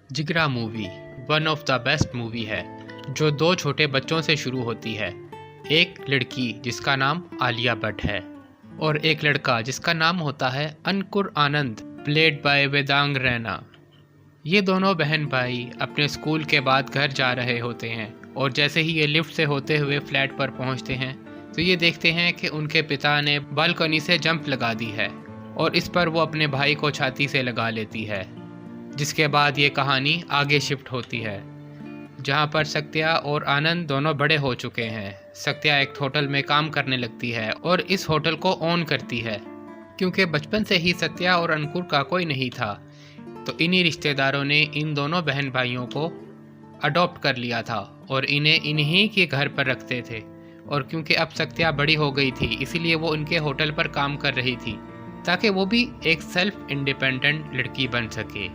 जिगरा movie one of the best movie है जो दो छोटे बच्चों से शुरू होती है। एक लड़की जिसका नाम आलिया भट्ट है और एक लड़का जिसका नाम होता है अंकुर आनंद, प्लेड बाय वेदांग रैना। ये दोनों बहन भाई अपने स्कूल के बाद घर जा रहे होते हैं और जैसे ही ये लिफ्ट से होते हुए फ्लैट पर पहुंचते हैं तो ये देखते हैं कि उनके पिता ने बालकनी से जंप लगा दी है और इस पर वो अपने भाई को छाती से लगा लेती है। जिसके बाद ये कहानी आगे शिफ्ट होती है जहाँ पर सत्या और आनंद दोनों बड़े हो चुके हैं। सत्या एक होटल में काम करने लगती है और इस होटल को ओन करती है। क्योंकि बचपन से ही सत्या और अंकुर का कोई नहीं था तो इन्हीं रिश्तेदारों ने इन दोनों बहन भाइयों को अडॉप्ट कर लिया था और इन्हें इन्हीं के घर पर रखते थे। और क्योंकि अब सत्या बड़ी हो गई थी इसीलिए वो उनके होटल पर काम कर रही थी ताकि वो भी एक सेल्फ इंडिपेंडेंट लड़की बन सके।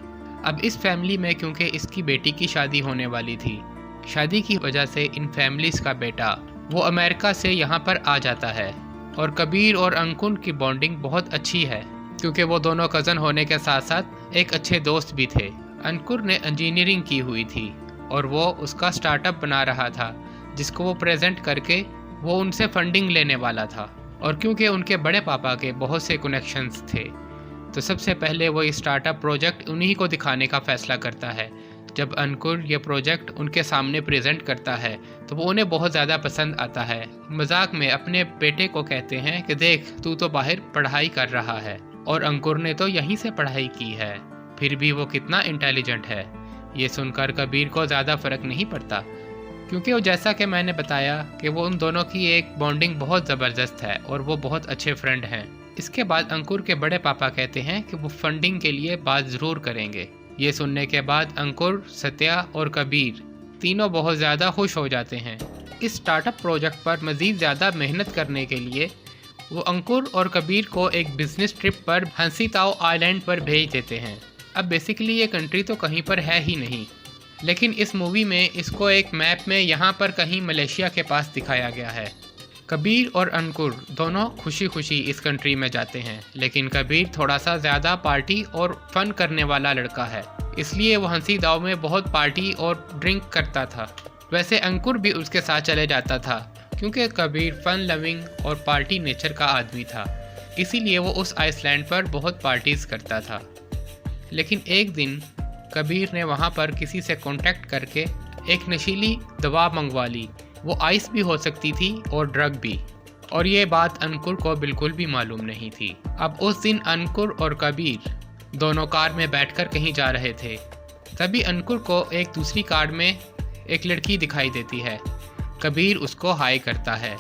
अब इस फैमिली में क्योंकि इसकी बेटी की शादी होने वाली थी, शादी की वजह से इन फैमिलीज का बेटा वो अमेरिका से यहाँ पर आ जाता है। और कबीर और अंकुर की बॉन्डिंग बहुत अच्छी है क्योंकि वो दोनों कज़न होने के साथ साथ एक अच्छे दोस्त भी थे। अंकुर ने इंजीनियरिंग की हुई थी और वो उसका स्टार्टअप बना रहा था जिसको वो प्रेजेंट करके वो उनसे फंडिंग लेने वाला था। और क्योंकि उनके बड़े पापा के बहुत से कनेक्शंस थे तो सबसे पहले वो स्टार्टअप प्रोजेक्ट उन्हीं को दिखाने का फैसला करता है। जब अंकुर ये प्रोजेक्ट उनके सामने प्रेजेंट करता है तो वो उन्हें बहुत ज़्यादा पसंद आता है। मजाक में अपने बेटे को कहते हैं कि देख तू तो बाहर पढ़ाई कर रहा है और अंकुर ने तो यहीं से पढ़ाई की है, फिर भी वो कितना इंटेलिजेंट है। ये सुनकर कबीर को ज़्यादा फर्क नहीं पड़ता क्योंकि वो जैसा कि मैंने बताया कि वो उन दोनों की एक बॉन्डिंग बहुत ज़बरदस्त है और वो बहुत अच्छे फ्रेंड हैं। इसके बाद अंकुर के बड़े पापा कहते हैं कि वो फंडिंग के लिए बात ज़रूर करेंगे। ये सुनने के बाद अंकुर, सत्या और कबीर तीनों बहुत ज़्यादा खुश हो जाते हैं। इस स्टार्टअप प्रोजेक्ट पर मज़ीद ज़्यादा मेहनत करने के लिए वो अंकुर और कबीर को एक बिज़नेस ट्रिप पर हंसीताओ आइलैंड पर भेज देते हैं। अब बेसिकली ये कंट्री तो कहीं पर है ही नहीं, लेकिन इस मूवी में इसको एक मैप में यहाँ पर कहीं मलेशिया के पास दिखाया गया है। कबीर और अंकुर दोनों खुशी खुशी इस कंट्री में जाते हैं, लेकिन कबीर थोड़ा सा ज़्यादा पार्टी और फन करने वाला लड़का है, इसलिए वो हंसी दाव में बहुत पार्टी और ड्रिंक करता था। वैसे अंकुर भी उसके साथ चले जाता था क्योंकि कबीर फन लविंग और पार्टी नेचर का आदमी था, इसीलिए वो उस आइसलैंड पर बहुत पार्टीज़ करता था। लेकिन एक दिन कबीर ने वहाँ पर किसी से कांटेक्ट करके एक नशीली दवा मंगवा ली। वो आइस भी हो सकती थी और ड्रग भी, और ये बात अंकुर को बिल्कुल भी मालूम नहीं थी। अब उस दिन अंकुर और कबीर दोनों कार में बैठकर कहीं जा रहे थे। तभी अंकुर को एक दूसरी कार में एक लड़की दिखाई देती है। कबीर उसको हाय करता है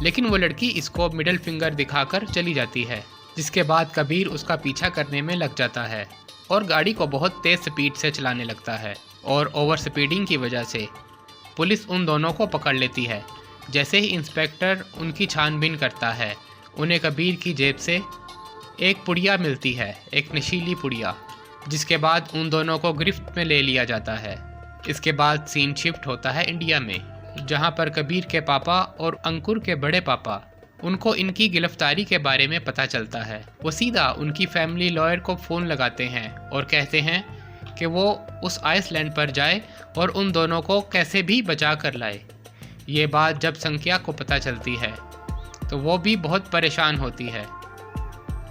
लेकिन वो लड़की इसको मिडिल फिंगर दिखाकर चली जाती है। जिसके बाद कबीर उसका पीछा करने में लग जाता है और गाड़ी को बहुत तेज़ स्पीड से चलाने लगता है और ओवर स्पीडिंग की वजह से पुलिस उन दोनों को पकड़ लेती है। जैसे ही इंस्पेक्टर उनकी छानबीन करता है उन्हें कबीर की जेब से एक पुड़िया मिलती है, एक नशीली पुड़िया, जिसके बाद उन दोनों को गिरफ्त में ले लिया जाता है। इसके बाद सीन शिफ्ट होता है इंडिया में जहां पर कबीर के पापा और अंकुर के बड़े पापा उनको इनकी गिरफ्तारी के बारे में पता चलता है। वो सीधा उनकी फैमिली लॉयर को फ़ोन लगाते हैं और कहते हैं कि वो उस आइसलैंड पर जाए और उन दोनों को कैसे भी बचा कर लाए। ये बात जब संख्या को पता चलती है तो वो भी बहुत परेशान होती है,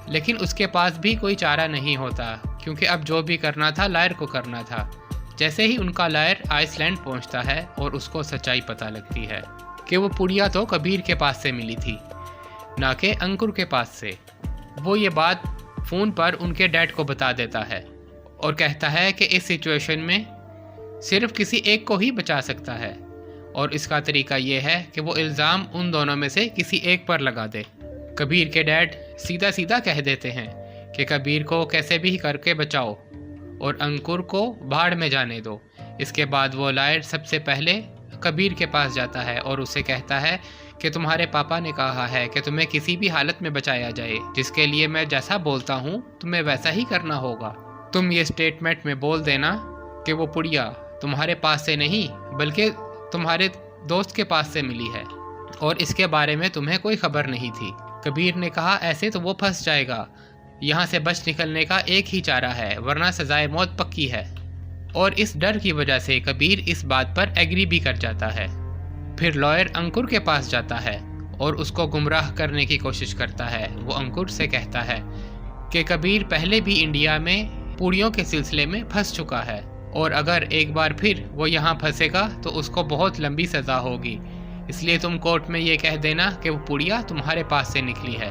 लेकिन उसके पास भी कोई चारा नहीं होता क्योंकि अब जो भी करना था लायर को करना था। जैसे ही उनका लायर आइसलैंड पहुंचता है और उसको सच्चाई पता लगती है कि वो पुड़िया तो कबीर के पास से मिली थी, ना कि अंकुर के पास से। वो ये बात फ़ोन पर उनके डैड को बता देता है और कहता है कि इस सिचुएशन में सिर्फ किसी एक को ही बचा सकता है और इसका तरीका ये है कि वो इल्ज़ाम उन दोनों में से किसी एक पर लगा दे। कबीर के डैड सीधा सीधा कह देते हैं कि कबीर को कैसे भी करके बचाओ और अंकुर को भाड़ में जाने दो। इसके बाद वो लायर सबसे पहले कबीर के पास जाता है और उसे कहता है कि तुम्हारे पापा ने कहा है कि तुम्हें किसी भी हालत में बचाया जाए, जिसके लिए मैं जैसा बोलता हूँ तुम्हें वैसा ही करना होगा। तुम ये स्टेटमेंट में बोल देना कि वो पुड़िया तुम्हारे पास से नहीं बल्कि तुम्हारे दोस्त के पास से मिली है और इसके बारे में तुम्हें कोई खबर नहीं थी। कबीर ने कहा ऐसे तो वो फंस जाएगा, यहाँ से बच निकलने का एक ही चारा है वरना सजाए मौत पक्की है। और इस डर की वजह से कबीर इस बात पर एग्री भी कर जाता है। फिर लॉयर अंकुर के पास जाता है और उसको गुमराह करने की कोशिश करता है। वो अंकुर से कहता है कि कबीर पहले भी इंडिया में पूड़ियों के सिलसिले में फंस चुका है और अगर एक बार फिर वो यहाँ फंसेगा तो उसको बहुत लंबी सज़ा होगी, इसलिए तुम कोर्ट में ये कह देना कि वो पुड़िया तुम्हारे पास से निकली है।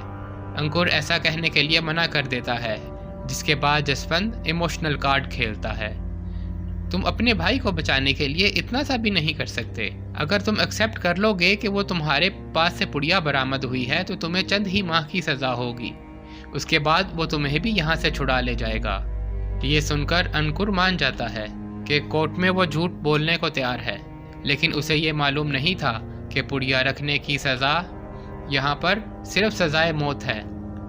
अंकुर ऐसा कहने के लिए मना कर देता है, जिसके बाद जसवंत इमोशनल कार्ड खेलता है। तुम अपने भाई को बचाने के लिए इतना सा भी नहीं कर सकते। अगर तुम एक्सेप्ट कर लोगे कि वो तुम्हारे पास से पुड़िया बरामद हुई है तो तुम्हें चंद ही माह की सज़ा होगी, उसके बाद वो तुम्हें भी यहाँ से छुड़ा ले जाएगा। ये सुनकर अंकुर मान जाता है कि कोर्ट में वो झूठ बोलने को तैयार है, लेकिन उसे ये मालूम नहीं था कि पुड़िया रखने की सज़ा यहाँ पर सिर्फ सज़ाए मौत है,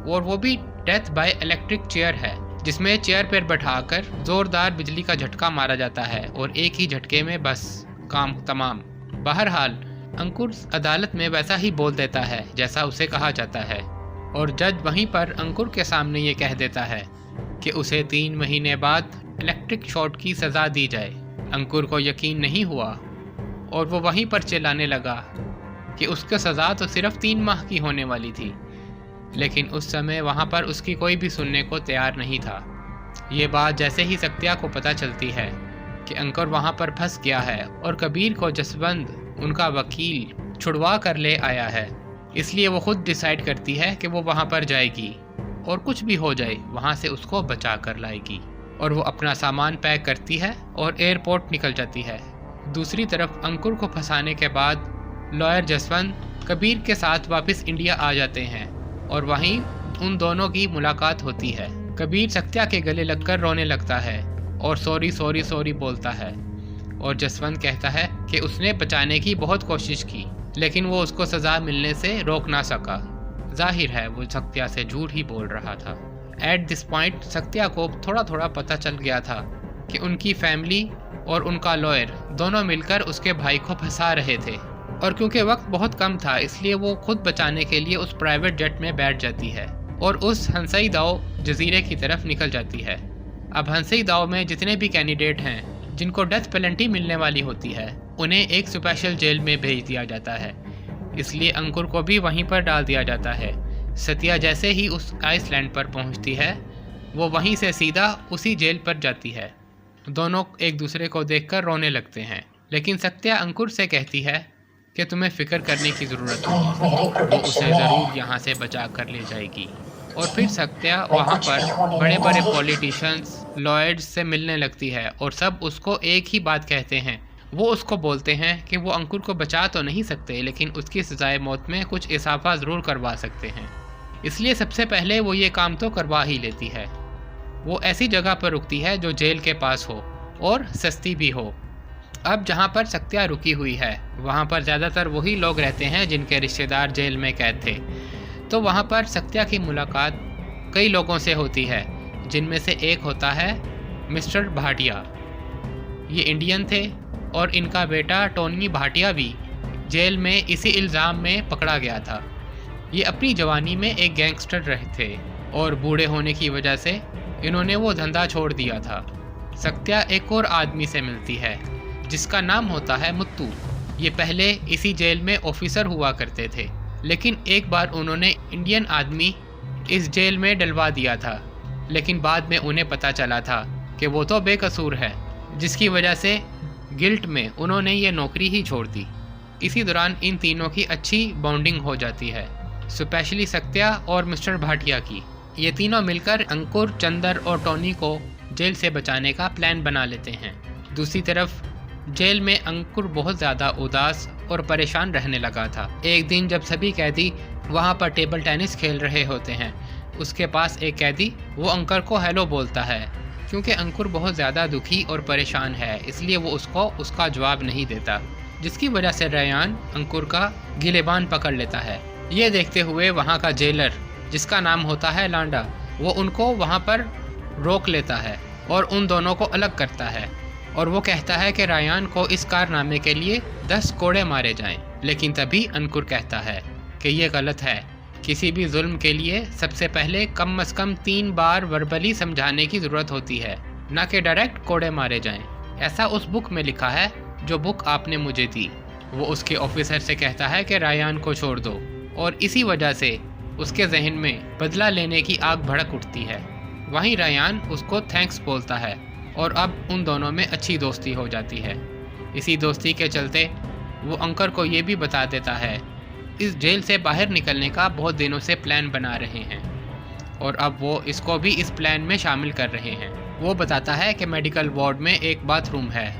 और वो भी डेथ बाय इलेक्ट्रिक चेयर है, जिसमें चेयर पर बैठाकर ज़ोरदार बिजली का झटका मारा जाता है और एक ही झटके में बस काम तमाम। बहरहाल अंकुर अदालत में वैसा ही बोल देता है जैसा उसे कहा जाता है, और जज वहीं पर अंकुर के सामने ये कह देता है कि उसे 3 महीने बाद इलेक्ट्रिक शॉक की सज़ा दी जाए। अंकुर को यकीन नहीं हुआ और वो वहीं पर चिल्लाने लगा कि उसकी सज़ा तो सिर्फ 3 माह की होने वाली थी, लेकिन उस समय वहाँ पर उसकी कोई भी सुनने को तैयार नहीं था। ये बात जैसे ही सत्या को पता चलती है कि अंकुर वहाँ पर फंस गया है और कबीर को जसवंत उनका वकील छुड़वा कर ले आया है, इसलिए वो खुद डिसाइड करती है कि वो वहाँ पर जाएगी और कुछ भी हो जाए वहाँ से उसको बचा कर लाएगी। और वो अपना सामान पैक करती है और एयरपोर्ट निकल जाती है। दूसरी तरफ अंकुर को फंसाने के बाद लॉयर जसवंत कबीर के साथ वापस इंडिया आ जाते हैं और वहीं उन दोनों की मुलाकात होती है। कबीर सत्या के गले लगकर रोने लगता है और सॉरी सॉरी सॉरी बोलता है, और जसवंत कहता है कि उसने बचाने की बहुत कोशिश की, लेकिन वो उसको सज़ा मिलने से रोक ना सका। जाहिर है वो सत्या से झूठ ही बोल रहा था। एट दिस पॉइंट सत्या को थोड़ा थोड़ा पता चल गया था कि उनकी फैमिली और उनका लॉयर दोनों मिलकर उसके भाई को फंसा रहे थे, और क्योंकि वक्त बहुत कम था इसलिए वो खुद बचाने के लिए उस प्राइवेट जेट में बैठ जाती है और उस हंसई दाव जजीरे की तरफ निकल जाती है। अब हंसई दाव में जितने भी कैंडिडेट हैं जिनको डेथ पेनल्टी मिलने वाली होती है, उन्हें एक स्पेशल जेल में भेज दिया जाता है, इसलिए अंकुर को भी वहीं पर डाल दिया जाता है। सत्या जैसे ही उस आइसलैंड पर पहुंचती है वो वहीं से सीधा उसी जेल पर जाती है। दोनों एक दूसरे को देखकर रोने लगते हैं, लेकिन सत्या अंकुर से कहती है कि तुम्हें फ़िक्र करने की ज़रूरत नहीं, वो उसे ज़रूर यहाँ से बचा कर ले जाएगी। और फिर सत्या वहाँ पर बड़े बड़े पॉलिटिशियंस लॉयर्स से मिलने लगती है और सब उसको एक ही बात कहते हैं। वो उसको बोलते हैं कि वो अंकुर को बचा तो नहीं सकते, लेकिन उसकी सज़ाए मौत में कुछ इजाफा ज़रूर करवा सकते हैं, इसलिए सबसे पहले वो ये काम तो करवा ही लेती है। वो ऐसी जगह पर रुकती है जो जेल के पास हो और सस्ती भी हो। अब जहाँ पर सत्या रुकी हुई है वहाँ पर ज़्यादातर वही लोग रहते हैं जिनके रिश्तेदार जेल में कैद थे, तो वहाँ पर सत्या की मुलाकात कई लोगों से होती है, जिनमें से एक होता है मिस्टर भाटिया। ये इंडियन थे और इनका बेटा टोनी भाटिया भी जेल में इसी इल्ज़ाम में पकड़ा गया था। ये अपनी जवानी में एक गैंगस्टर रहे थे और बूढ़े होने की वजह से इन्होंने वो धंधा छोड़ दिया था। सत्या एक और आदमी से मिलती है जिसका नाम होता है मुत्तू। ये पहले इसी जेल में ऑफिसर हुआ करते थे, लेकिन एक बार उन्होंने इंडियन आदमी इस जेल में डलवा दिया था, लेकिन बाद में उन्हें पता चला था कि वो तो बेकसूर है, जिसकी वजह से गिल्ट में उन्होंने ये नौकरी ही छोड़ दी। इसी दौरान इन तीनों की अच्छी बॉन्डिंग हो जाती है, स्पेशली सत्या और मिस्टर भाटिया की। ये तीनों मिलकर अंकुर, चंदर और टोनी को जेल से बचाने का प्लान बना लेते हैं। दूसरी तरफ जेल में अंकुर बहुत ज़्यादा उदास और परेशान रहने लगा था। एक दिन जब सभी कैदी वहाँ पर टेबल टेनिस खेल रहे होते हैं, उसके पास एक कैदी वो अंकुर को हेलो बोलता है। क्योंकि अंकुर बहुत ज़्यादा दुखी और परेशान है, इसलिए वो उसको उसका जवाब नहीं देता, जिसकी वजह से रेयान अंकुर का गिलेबान पकड़ लेता है। ये देखते हुए वहाँ का जेलर, जिसका नाम होता है लांडा, वो उनको वहाँ पर रोक लेता है और उन दोनों को अलग करता है, और वो कहता है कि रेयान को इस कारनामे के लिए 10 कोड़े मारे जाएं। लेकिन तभी अंकुर कहता है कि ये गलत है। किसी भी जुल्म के लिए सबसे पहले कम से कम 3 बार वर्बली समझाने की ज़रूरत होती है, ना कि डायरेक्ट कोड़े मारे जाएं। ऐसा उस बुक में लिखा है जो बुक आपने मुझे दी। वो उसके ऑफिसर से कहता है कि रायान को छोड़ दो, और इसी वजह से उसके जहन में बदला लेने की आग भड़क उठती है। वहीं रायान उसको थैंक्स बोलता है और अब उन दोनों में अच्छी दोस्ती हो जाती है। इसी दोस्ती के चलते वो अंकर को ये भी बता देता है इस जेल से बाहर निकलने का बहुत दिनों से प्लान बना रहे हैं, और अब वो इसको भी इस प्लान में शामिल कर रहे हैं। वो बताता है कि मेडिकल वार्ड में एक बाथरूम है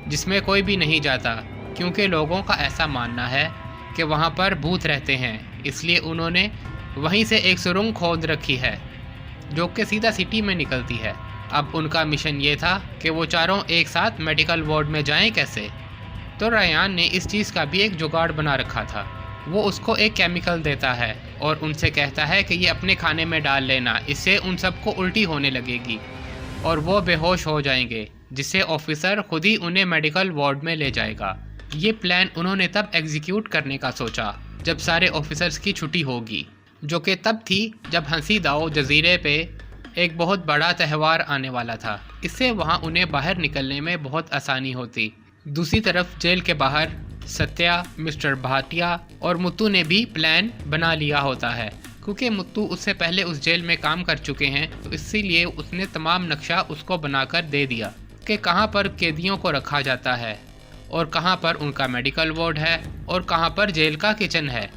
जिसमें कोई भी नहीं जाता, क्योंकि लोगों का ऐसा मानना है कि वहाँ पर भूत रहते हैं, इसलिए उन्होंने वहीं से एक सुरंग खोद रखी है जो कि सीधा सिटी में निकलती है। अब उनका मिशन ये था कि वो चारों एक साथ मेडिकल वार्ड में जाएं कैसे। तो रायान ने इस चीज़ का भी एक जुगाड़ बना रखा था। वो उसको एक केमिकल देता है और उनसे कहता है कि ये अपने खाने में डाल लेना, इससे उन सबको उल्टी होने लगेगी और वो बेहोश हो जाएंगे, जिससे ऑफिसर खुद ही उन्हें मेडिकल वार्ड में ले जाएगा। ये प्लान उन्होंने तब एग्जीक्यूट करने का सोचा जब सारे ऑफिसर्स की छुट्टी होगी, जो कि तब थी जब हंसी दाओ जजीरे पे एक बहुत बड़ा त्यौहार आने वाला था। इससे वहाँ उन्हें बाहर निकलने में बहुत आसानी होती। दूसरी तरफ जेल के बाहर सत्या, मिस्टर भाटिया और मुत्तू ने भी प्लान बना लिया होता है, क्योंकि मुत्तू उससे पहले उस जेल में काम कर चुके हैं, तो इसीलिए उसने तमाम नक्शा उसको बनाकर दे दिया कि कहाँ पर कैदियों को रखा जाता है और कहाँ पर उनका मेडिकल वार्ड है और कहाँ पर जेल का किचन है।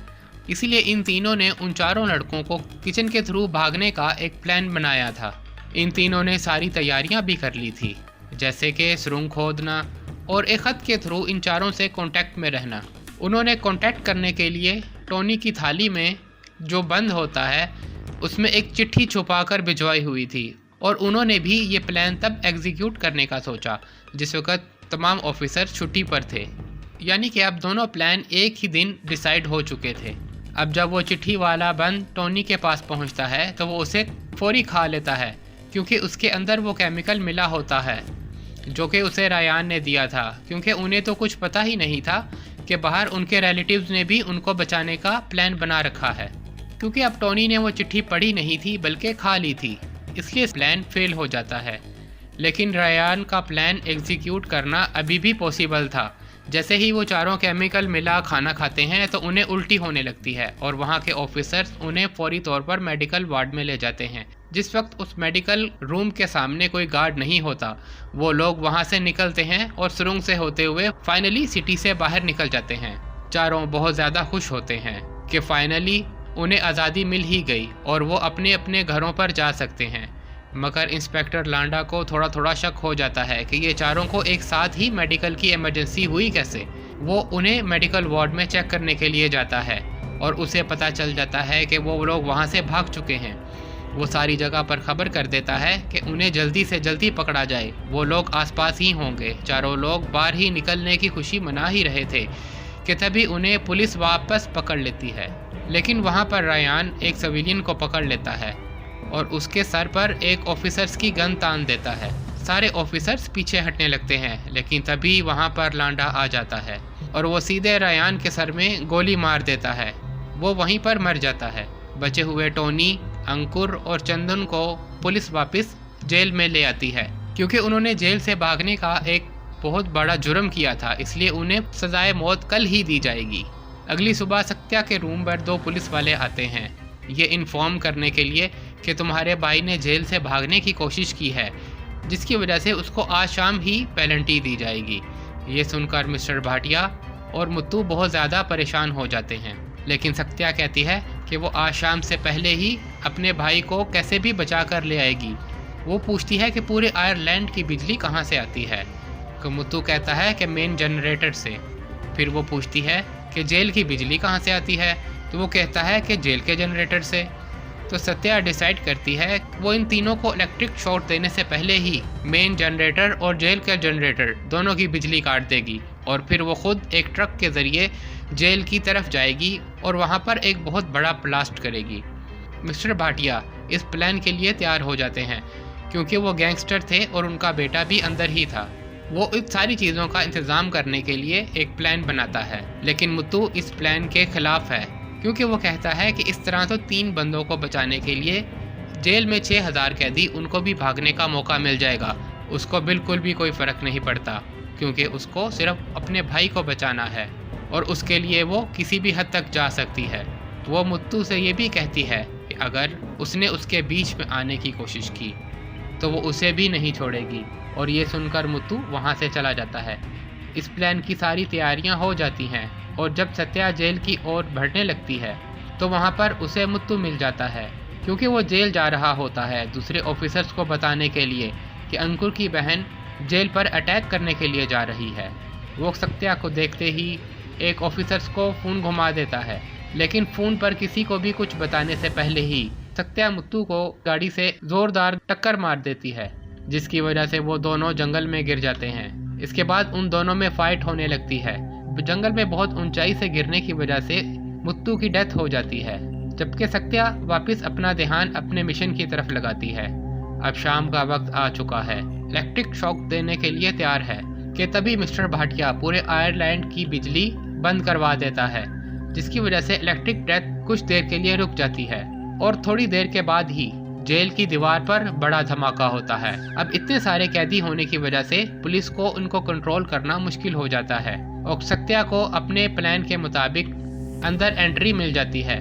इसीलिए इन तीनों ने उन चारों लड़कों को किचन के थ्रू भागने का एक प्लान बनाया था। इन तीनों ने सारी तैयारियां भी कर ली थी, जैसे कि सुरंग खोदना और एक ख़त के थ्रू इन चारों से कांटेक्ट में रहना। उन्होंने कांटेक्ट करने के लिए टोनी की थाली में जो बंद होता है उसमें एक चिट्ठी छुपाकर भिजवाई हुई थी, और उन्होंने भी ये प्लान तब एग्जीक्यूट करने का सोचा जिस वक्त तमाम ऑफिसर छुट्टी पर थे। यानी कि अब दोनों प्लान एक ही दिन डिसाइड हो चुके थे। अब जब वो चिट्ठी वाला बंद टोनी के पास पहुंचता है तो वो उसे फौरी खा लेता है, क्योंकि उसके अंदर वो केमिकल मिला होता है जो कि उसे रायान ने दिया था, क्योंकि उन्हें तो कुछ पता ही नहीं था कि बाहर उनके रिलेटिव्स ने भी उनको बचाने का प्लान बना रखा है। क्योंकि अब टोनी ने वो चिट्ठी पढ़ी नहीं थी बल्कि खा ली थी, इसलिए प्लान फेल हो जाता है। लेकिन रायान का प्लान एग्जीक्यूट करना अभी भी पॉसिबल था। जैसे ही वो चारों केमिकल मिला खाना खाते हैं तो उन्हें उल्टी होने लगती है, और वहाँ के ऑफिसर्स उन्हें फौरी तौर पर मेडिकल वार्ड में ले जाते हैं। जिस वक्त उस मेडिकल रूम के सामने कोई गार्ड नहीं होता, वो लोग वहाँ से निकलते हैं और सुरंग से होते हुए फाइनली सिटी से बाहर निकल जाते हैं। चारों बहुत ज़्यादा खुश होते हैं कि फाइनली उन्हें आज़ादी मिल ही गई और वो अपने अपने घरों पर जा सकते हैं। मगर इंस्पेक्टर लांडा को थोड़ा थोड़ा शक हो जाता है कि ये चारों को एक साथ ही मेडिकल की इमरजेंसी हुई कैसे। वो उन्हें मेडिकल वार्ड में चेक करने के लिए जाता है और उसे पता चल जाता है कि वो लोग वहाँ से भाग चुके हैं। वो सारी जगह पर खबर कर देता है कि उन्हें जल्दी से जल्दी पकड़ा जाए, वो लोग आसपास ही होंगे। चारों लोग बाहर ही निकलने की खुशी मना ही रहे थे कि तभी उन्हें पुलिस वापस पकड़ लेती है। लेकिन वहाँ पर रायान एक सिविलियन को पकड़ लेता है और उसके सर पर एक ऑफिसर्स की गन तान देता है। सारे ऑफिसर्स पीछे हटने लगते हैं, लेकिन तभी वहाँ पर लांडा आ जाता है और वो सीधे रायान के सर में गोली मार देता है। वो वहीं पर मर जाता है। बचे हुए टोनी, अंकुर और चंदन को पुलिस वापस जेल में ले आती है, क्योंकि उन्होंने जेल से भागने का एक बहुत बड़ा जुर्म किया था, इसलिए उन्हें सजाए मौत कल ही दी जाएगी। अगली सुबह सत्या के रूम पर 2 पुलिस वाले आते हैं ये इन्फॉर्म करने के लिए कि तुम्हारे भाई ने जेल से भागने की कोशिश की है, जिसकी वजह से उसको आज शाम ही पेनल्टी दी जाएगी। ये सुनकर मिस्टर भाटिया और मुत्तू बहुत ज़्यादा परेशान हो जाते हैं, लेकिन सत्या कहती है कि वो आज शाम से पहले ही अपने भाई को कैसे भी बचा कर ले आएगी। वो पूछती है कि पूरे आयरलैंड की बिजली कहाँ से आती है, तो मुत्तू कहता है कि मेन जनरेटर से। फिर वो पूछती है कि जेल की बिजली कहाँ से आती है, तो वो कहता है कि जेल के जनरेटर से। तो सत्या डिसाइड करती है वो इन तीनों को इलेक्ट्रिक शॉक देने से पहले ही मेन जनरेटर और जेल के जनरेटर दोनों की बिजली काट देगी, और फिर वो खुद एक ट्रक के ज़रिए जेल की तरफ जाएगी और वहाँ पर एक बहुत बड़ा ब्लास्ट करेगी। मिस्टर भाटिया इस प्लान के लिए तैयार हो जाते हैं, क्योंकि वो गैंगस्टर थे और उनका बेटा भी अंदर ही था। वो इन सारी चीज़ों का इंतज़ाम करने के लिए एक प्लान बनाता है, लेकिन मुत्तू इस प्लान के ख़िलाफ़ है, क्योंकि वो कहता है कि इस तरह तो 3 बंदों को बचाने के लिए जेल में 6000 कैदी उनको भी भागने का मौका मिल जाएगा, उसको बिल्कुल भी कोई फ़र्क नहीं पड़ता, क्योंकि उसको सिर्फ अपने भाई को बचाना है और उसके लिए वो किसी भी हद तक जा सकती है। वो मुत्तू से ये भी कहती है कि अगर उसने उसके बीच में आने की कोशिश की तो वो उसे भी नहीं छोड़ेगी, और ये सुनकर मुत्तू वहाँ से चला जाता है। इस प्लान की सारी तैयारियाँ हो जाती हैं और जब सत्या जेल की ओर बढ़ने लगती है तो वहाँ पर उसे मुत्तू मिल जाता है, क्योंकि वो जेल जा रहा होता है दूसरे ऑफिसर्स को बताने के लिए कि अंकुर की बहन जेल पर अटैक करने के लिए जा रही है। वो सत्या को देखते ही एक ऑफिसर्स को फ़ोन घुमा देता है, लेकिन फ़ोन पर किसी को भी कुछ बताने से पहले ही सत्या मुत्तू को गाड़ी से ज़ोरदार टक्कर मार देती है, जिसकी वजह से वो दोनों जंगल में गिर जाते हैं। इसके बाद उन दोनों में फ़ाइट होने लगती है। जंगल में बहुत ऊंचाई से गिरने की वजह से मुत्तू की डेथ हो जाती है, जबकि सत्या वापस अपना ध्यान अपने मिशन की तरफ लगाती है। अब शाम का वक्त आ चुका है, इलेक्ट्रिक शॉक देने के लिए तैयार है कि तभी मिस्टर भाटिया पूरे आयरलैंड की बिजली बंद करवा देता है, जिसकी वजह से इलेक्ट्रिक डेथ कुछ देर के लिए रुक जाती है और थोड़ी देर के बाद ही जेल की दीवार पर बड़ा धमाका होता है। अब इतने सारे कैदी होने की वजह से पुलिस को उनको कंट्रोल करना मुश्किल हो जाता है और सत्या को अपने प्लान के मुताबिक अंदर एंट्री मिल जाती है।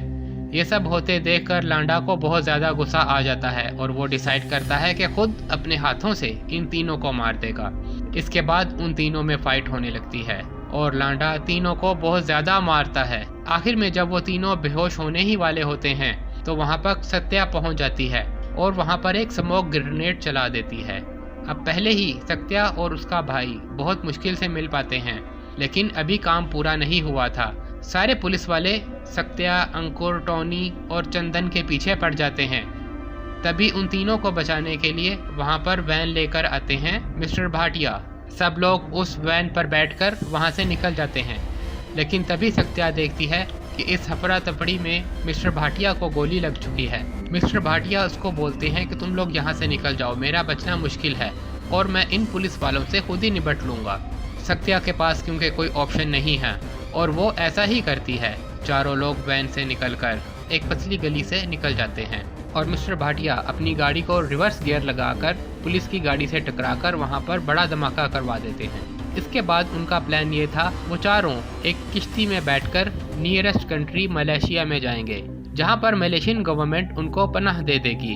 ये सब होते देखकर लांडा को बहुत ज़्यादा गुस्सा आ जाता है और वो डिसाइड करता है कि खुद अपने हाथों से इन तीनों को मार देगा। इसके बाद उन तीनों में फाइट होने लगती है और लांडा तीनों को बहुत ज़्यादा मारता है। आखिर में जब वो तीनों बेहोश होने ही वाले होते हैं तो वहाँ पर सत्या पहुँच जाती है और वहाँ पर एक स्मोक ग्रेनेड चला देती है। अब पहले ही सत्या और उसका भाई बहुत मुश्किल से मिल पाते हैं, लेकिन अभी काम पूरा नहीं हुआ था। सारे पुलिस वाले सत्या, अंकुर, टॉनी और चंदन के पीछे पड़ जाते हैं। तभी उन तीनों को बचाने के लिए वहाँ पर वैन लेकर आते हैं मिस्टर भाटिया। सब लोग उस वैन पर बैठकर वहाँ से निकल जाते हैं, लेकिन तभी सत्या देखती है कि इस हफड़ा तफड़ी में मिस्टर भाटिया को गोली लग चुकी है। मिस्टर भाटिया उसको बोलते हैं कि तुम लोग यहाँ से निकल जाओ, मेरा बचना मुश्किल है और मैं इन पुलिस वालों से खुद ही निपट लूँगा। सत्या के पास क्योंकि कोई ऑप्शन नहीं है और वो ऐसा ही करती है। चारों लोग वैन से निकलकर एक पतली गली से निकल जाते हैं और मिस्टर भाटिया अपनी गाड़ी को रिवर्स गियर लगाकर पुलिस की गाड़ी से टकराकर वहाँ पर बड़ा धमाका करवा देते हैं। इसके बाद उनका प्लान ये था, वो चारों एक किश्ती में बैठकर नियरेस्ट कंट्री मलेशिया में जाएंगे, जहाँ पर मलेशियन गवर्नमेंट उनको पनाह दे देगी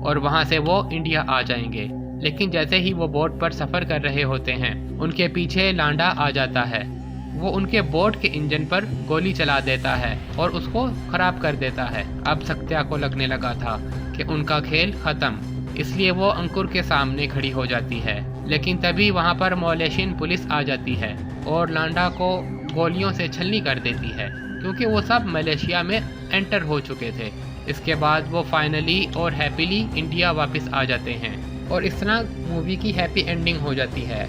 और वहाँ से वो इंडिया आ जाएंगे। लेकिन जैसे ही वो बोट पर सफ़र कर रहे होते हैं, उनके पीछे लांडा आ जाता है। वो उनके बोट के इंजन पर गोली चला देता है और उसको ख़राब कर देता है। अब सत्या को लगने लगा था कि उनका खेल ख़त्म, इसलिए वो अंकुर के सामने खड़ी हो जाती है। लेकिन तभी वहाँ पर मलेशियन पुलिस आ जाती है और लांडा को गोलियों से छलनी कर देती है, क्योंकि वो सब मलेशिया में एंटर हो चुके थे। इसके बाद वो फाइनली और हैप्पीली इंडिया वापस आ जाते हैं और इस तरह मूवी की हैप्पी एंडिंग हो जाती है।